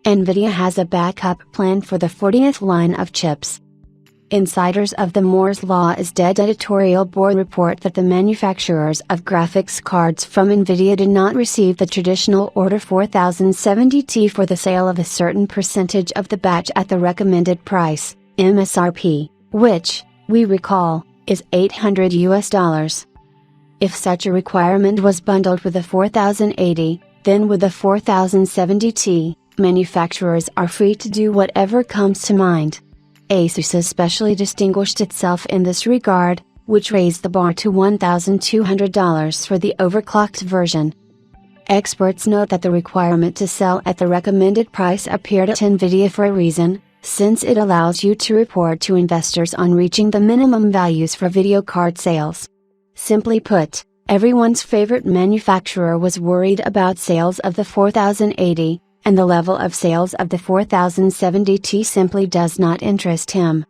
NVIDIA has a backup plan for the 40th line of chips. Insiders of the Moore's Law is Dead editorial board report that the manufacturers of graphics cards from NVIDIA did not receive the traditional order 4070T for the sale of a certain percentage of the batch at the recommended price, MSRP, which, we recall, is $800. If such a requirement was bundled with the 4080, then with the 4070T, manufacturers are free to do whatever comes to mind. Asus especially distinguished itself in this regard, which raised the bar to $1,200 for the overclocked version. Experts note that the requirement to sell at the recommended price appeared at NVIDIA for a reason, since it allows you to report to investors on reaching the minimum values for video card sales. Simply put, everyone's favorite manufacturer was worried about sales of the 4080, and the level of sales of the 4070T simply does not interest him.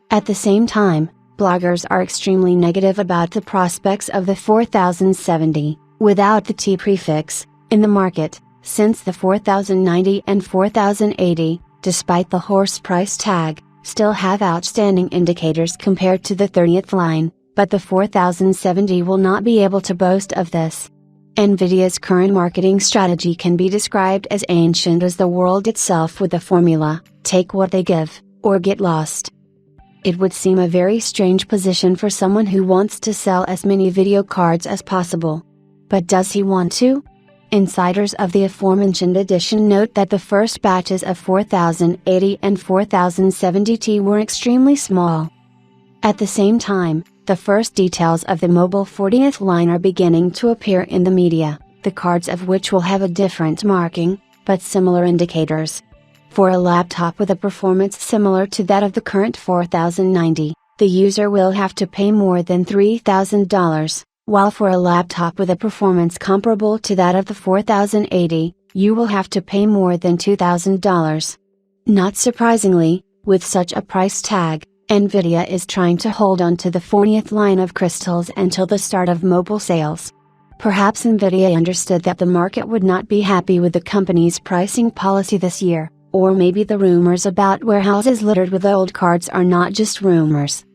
At the same time, bloggers are extremely negative about the prospects of the 4070, without the T prefix, in the market, since the 4090 and 4080, despite the horse price tag, still have outstanding indicators compared to the 30th line, but the 4070 will not be able to boast of this. NVIDIA's current marketing strategy can be described as ancient as the world itself, with the formula, take what they give, or get lost. It would seem a very strange position for someone who wants to sell as many video cards as possible. But does he want to? Insiders of the aforementioned edition note that the first batches of 4080 and 4070T were extremely small. At the same time, the first details of the mobile 40th line are beginning to appear in the media, the cards of which will have a different marking, but similar indicators. For a laptop with a performance similar to that of the current 4090, the user will have to pay more than $3,000, while for a laptop with a performance comparable to that of the 4080, you will have to pay more than $2,000. Not surprisingly, with such a price tag, NVIDIA is trying to hold on to the 40th line of crystals until the start of mobile sales. Perhaps NVIDIA understood that the market would not be happy with the company's pricing policy this year, or maybe the rumors about warehouses littered with old cards are not just rumors.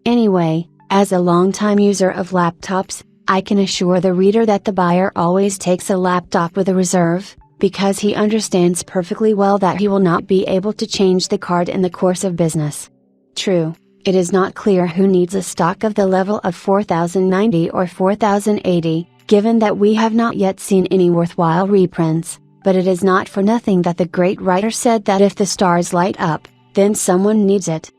Anyway, as a longtime user of laptops, I can assure the reader that the buyer always takes a laptop with a reserve, because he understands perfectly well that he will not be able to change the card in the course of business. True, it is not clear who needs a stock of the level of 4090 or 4080, given that we have not yet seen any worthwhile reprints, but it is not for nothing that the great writer said that if the stars light up, then someone needs it.